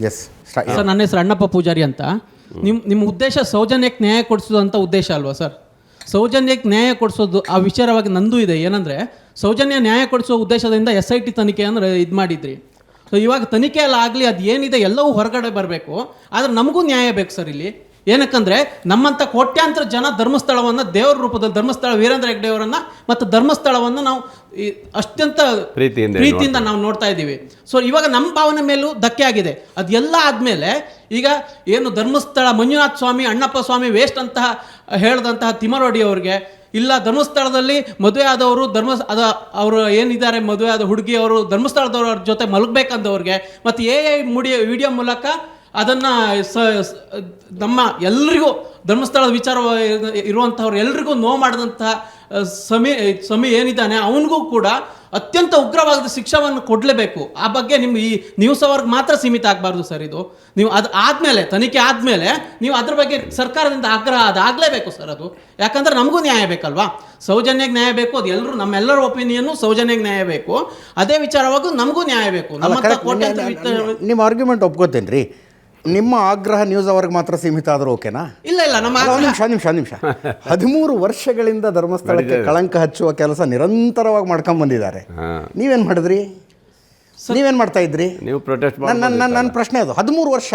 Yes sir, ನನ್ನ ಹೆಸರು ಅಣ್ಣಪ್ಪ ಪೂಜಾರಿ ಅಂತ. ನಿಮ್ಮ ಉದ್ದೇಶ ಸೌಜನ್ಯಕ್ಕೆ ನ್ಯಾಯ ಕೊಡಿಸೋದು ಅಂತ ಉದ್ದೇಶ ಅಲ್ವಾ ಸರ್? ಸೌಜನ್ಯಕ್ಕೆ ನ್ಯಾಯ ಕೊಡಿಸೋದು ಆ ವಿಚಾರವಾಗಿ ನಂದು ಇದೆ. ಏನಂದರೆ, ಸೌಜನ್ಯ ನ್ಯಾಯ ಕೊಡಿಸೋ ಉದ್ದೇಶದಿಂದ SIT ತನಿಖೆ ಅಂದರೆ ಇದು ಮಾಡಿದ್ರಿ. ಸೊ ಇವಾಗ ತನಿಖೆ ಎಲ್ಲ ಆಗಲಿ, ಅದು ಏನಿದೆ ಎಲ್ಲವೂ ಹೊರಗಡೆ ಬರಬೇಕು. ಆದರೆ ನಮಗೂ ನ್ಯಾಯ ಬೇಕು ಸರ್ ಇಲ್ಲಿ. ಏನಕ್ಕಂದರೆ, ನಮ್ಮಂಥ ಕೋಟ್ಯಾಂತರ ಜನ ಧರ್ಮಸ್ಥಳವನ್ನು, ದೇವರ ರೂಪದಲ್ಲಿ ಧರ್ಮಸ್ಥಳ ವೀರೇಂದ್ರ ಹೆಗ್ಗಡೆ ಅವರನ್ನು ಮತ್ತು ಧರ್ಮಸ್ಥಳವನ್ನು ನಾವು ಅತ್ಯಂತ ಪ್ರೀತಿಯಿಂದ ನಾವು ನೋಡ್ತಾ ಇದ್ದೀವಿ. ಸೊ ಇವಾಗ ನಮ್ಮ ಭಾವನೆ ಮೇಲೂ ಧಕ್ಕೆ ಆಗಿದೆ. ಅದೆಲ್ಲ ಆದಮೇಲೆ ಈಗ ಏನು ಧರ್ಮಸ್ಥಳ ಮಂಜುನಾಥ ಸ್ವಾಮಿ, ಅಣ್ಣಪ್ಪ ಸ್ವಾಮಿ ವೇಸ್ಟ್ ಅಂತ ಹೇಳಿದಂತಹ ತಿಮ್ಮರೋಡಿ ಅವ್ರಿಗೆ, ಇಲ್ಲ ಧರ್ಮಸ್ಥಳದಲ್ಲಿ ಮದುವೆ ಆದವರು ಅವರು ಏನಿದ್ದಾರೆ ಮದುವೆ ಆದ ಹುಡುಗಿಯವರು ಧರ್ಮಸ್ಥಳದವ್ರ ಜೊತೆ ಮಲಗಬೇಕಂದವ್ರಿಗೆ, ಮತ್ತು ವಿಡಿಯೋ ಮೂಲಕ ಅದನ್ನು ನಮ್ಮ ಎಲ್ರಿಗೂ ಧರ್ಮಸ್ಥಳದ ವಿಚಾರ ಇರುವಂಥವ್ರು ಎಲ್ರಿಗೂ ನೋವು ಮಾಡಿದಂತಹ ಸಮಿ ಏನಿದ್ದಾನೆ ಅವನಿಗೂ ಕೂಡ ಅತ್ಯಂತ ಉಗ್ರವಾದ ಶಿಕ್ಷೆಯನ್ನು ಕೊಡಲೇಬೇಕು. ಆ ಬಗ್ಗೆ ನಿಮ್ಮ ಈ ನ್ಯೂಸ್ ಅವರ್ಗೆ ಮಾತ್ರ ಸೀಮಿತ ಆಗಬಾರ್ದು ಸರ್. ಇದು ನೀವು ಅದು ಆದಮೇಲೆ, ತನಿಖೆ ಆದಮೇಲೆ ನೀವು ಅದ್ರ ಬಗ್ಗೆ ಸರ್ಕಾರದಿಂದ ಆಗ್ರಹ ಅದಾಗಲೇಬೇಕು ಸರ್. ಅದು ಯಾಕಂದರೆ ನಮಗೂ ನ್ಯಾಯ ಬೇಕಲ್ವಾ? ಸೌಜನ್ಯಕ್ಕೆ ನ್ಯಾಯ ಬೇಕು. ಅದು ನಮ್ಮೆಲ್ಲರ ಒಪಿನಿಯನ್ನು ಸೌಜನ್ಯಕ್ಕೆ ನ್ಯಾಯ ಬೇಕು. ಅದೇ ವಿಚಾರವಾಗೂ ನಮಗೂ ನ್ಯಾಯ ಬೇಕು. ನಿಮ್ಮ ಆರ್ಗ್ಯುಮೆಂಟ್ ಒಪ್ಕೋತೇನೆ ರೀ. ನಿಮ್ಮ ಆಗ್ರಹ ನ್ಯೂಸ್ ಅವ್ರಿಗೆ ಮಾತ್ರ ಸೀಮಿತ ಆದರೂ ಓಕೆನಾ? ಇಲ್ಲ, ನಮ್ಮ ನಿಮಿಷ 13 ವರ್ಷಗಳಿಂದ ಧರ್ಮಸ್ಥಳಕ್ಕೆ ಕಳಂಕ ಹಚ್ಚುವ ಕೆಲಸ ನಿರಂತರವಾಗಿ ಮಾಡ್ಕೊಂಡ್ ಬಂದಿದ್ದಾರೆ. ನೀವೇನು ಮಾಡಿದ್ರಿ? ನೀವೇನು ಮಾಡ್ತಾ ಇದ್ರಿ? ನೀವು ಪ್ರೊಟೆಸ್ಟ್ ನನ್ನ ಪ್ರಶ್ನೆ ಅದು. 13 ವರ್ಷ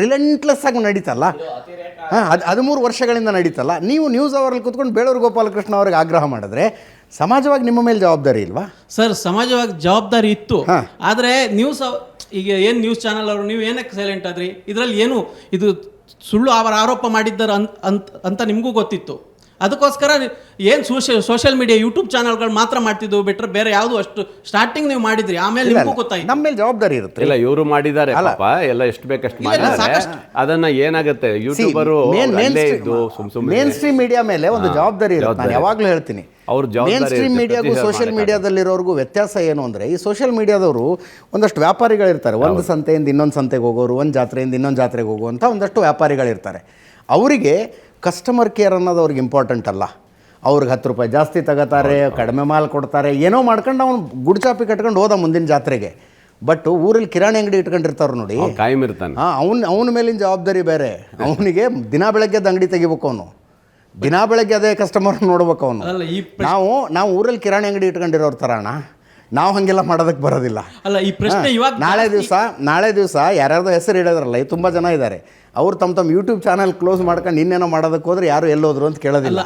ರಿಲೆಂಟ್ಲೆಸ್ ಆಗಿ ನಡೀತಲ್ಲ. 13 ವರ್ಷಗಳಿಂದ ನಡೀತಲ್ಲ. ನೀವು ನ್ಯೂಸ್ ಅವರಲ್ಲಿ ಕೂತ್ಕೊಂಡು ಬೇಳೂರು ಗೋಪಾಲಕೃಷ್ಣ ಅವ್ರಿಗೆ ಆಗ್ರಹ ಮಾಡಿದ್ರೆ ಸಮಾಜವಾಗಿ ನಿಮ್ಮ ಮೇಲೆ ಜವಾಬ್ದಾರಿ ಇಲ್ವಾ ಸರ್? ಸಮಾಜವಾಗಿ ಜವಾಬ್ದಾರಿ ಇತ್ತು. ಆದರೆ ನ್ಯೂಸ್ ಈಗ ಏನು ನ್ಯೂಸ್ ಚಾನಲ್ ಅವರು ನೀವು ಏನಕ್ಕೆ ಸೈಲೆಂಟ್ ಆದ್ರಿ? ಇದರಲ್ಲಿ ಏನು ಇದು ಸುಳ್ಳು ಅವರ ಆರೋಪ ಮಾಡಿದ್ದಾರೆ ಅಂತ ನಿಮಗೂ ಗೊತ್ತಿತ್ತು. ಅದಕ್ಕೋಸ್ಕರ ಏನು ಸೋಷಿಯಲ್ ಮೀಡಿಯಾ ಯೂಟ್ಯೂಬ್ ಚಾನಲ್ಗಳು ಮಾತ್ರ ಮಾಡ್ತಿದ್ವು ಬಿಟ್ಟರೆ ಬೇರೆ ಯಾವುದು ಅಷ್ಟು ಸ್ಟಾರ್ಟಿಂಗ್ ನೀವು ಮಾಡಿದ್ರಿ. ಆಮೇಲೆ ನಿಮಗೂ ಗೊತ್ತಾಯ್ತು ನಮ್ಮ ಮೇಲೆ ಜವಾಬ್ದಾರಿ ಇರುತ್ತೆ. ಇಲ್ಲ, ಇವರು ಮಾಡಿದ್ದಾರೆ ಪಾಪ, ಎಲ್ಲ ಎಷ್ಟು ಬೇಕಷ್ಟು ಮಾಡಿದ್ದಾರೆ. ಅದನ್ನ ಏನಾಗುತ್ತೆ, ಯೂಟ್ಯೂಬರು ಮೇನ್ ಸ್ಟ್ರೀಮ್ ಮೀಡಿಯಾ ಮೇಲೆ ಒಂದು ಜವಾಬ್ದಾರಿ ಇರುತ್ತೆ. ನಾನು ಯಾವಾಗಲೂ ಹೇಳ್ತೀನಿ, ಮೇನ್ ಸ್ಟ್ರೀಮ್ ಮೀಡಿಯಾಗೂ ಸೋಷಿಯಲ್ ಮೀಡಿಯಾದಲ್ಲಿರೋರ್ಗೂ ವ್ಯತ್ಯಾಸ ಏನು ಅಂದರೆ, ಈ ಸೋಷಿಯಲ್ ಮೀಡಿಯಾದವರು ಒಂದಷ್ಟು ವ್ಯಾಪಾರಿಗಳಿರ್ತಾರೆ. ಒಂದು ಸಂತೆಯಿಂದ ಇನ್ನೊಂದು ಸಂತೆಗೆ ಹೋಗೋರು, ಒಂದು ಜಾತ್ರೆಯಿಂದ ಇನ್ನೊಂದು ಜಾತ್ರೆಗೆ ಹೋಗುವಂಥ ಒಂದಷ್ಟು ವ್ಯಾಪಾರಿಗಳಿರ್ತಾರೆ. ಅವರಿಗೆ ಕಸ್ಟಮರ್ ಕೇರ್ ಅನ್ನೋದು ಅವ್ರಿಗೆ ಇಂಪಾರ್ಟೆಂಟ್ ಅಲ್ಲ. ಅವ್ರಿಗೆ 10 ರೂಪಾಯಿ ಜಾಸ್ತಿ ತಗೋತಾರೆ, ಕಡಿಮೆ ಮಾಲ್ ಕೊಡ್ತಾರೆ, ಏನೋ ಮಾಡ್ಕೊಂಡು ಅವ್ನು ಗುಡ್ಚಾಪಿ ಕಟ್ಕೊಂಡು ಹೋದ ಮುಂದಿನ ಜಾತ್ರೆಗೆ. ಬಟ್ ಊರಲ್ಲಿ ಕಿರಾಣಿ ಅಂಗಡಿ ಇಟ್ಕೊಂಡಿರ್ತಾರೆ ನೋಡಿ, ಅವನ ಮೇಲಿನ ಜವಾಬ್ದಾರಿ ಬೇರೆ. ಅವನಿಗೆ ದಿನ ಬೆಳಗ್ಗೆ ಅಂಗಡಿ ತೆಗಿಬೇಕು. ಅವನು ದಿನ ಬೆಳಗ್ಗೆ ಅದೇ ಕಸ್ಟಮರ್ ನೋಡ್ಬೇಕು ಅವನು. ನಾವು ಊರಲ್ಲಿ ಕಿರಾಣಿ ಅಂಗಡಿ ಇಟ್ಕೊಂಡಿರೋರು ಥರ ಅಣ್ಣ, ನಾವು ಹಾಗೆಲ್ಲ ಮಾಡೋದಕ್ಕೆ ಬರೋದಿಲ್ಲ. ಅಲ್ಲ, ಈ ಪ್ರಶ್ನೆ ಇವಾಗ ನಾಳೆ ದಿವಸ ಯಾರ್ಯಾರ್ದೋ ಹೆಸರು ಇಡೋದ್ರಲ್ಲ, ತುಂಬ ಜನ ಇದ್ದಾರೆ. ಅವ್ರು ತಮ್ಮ ಯೂಟ್ಯೂಬ್ ಚಾನಲ್ ಕ್ಲೋಸ್ ಮಾಡ್ಕೊಂಡು ಇನ್ನೇನೋ ಮಾಡೋದಕ್ಕೆ ಹೋದ್ರೆ ಯಾರು ಎಲ್ಲೋದ್ರು ಅಂತ ಕೇಳೋದಿಲ್ಲ.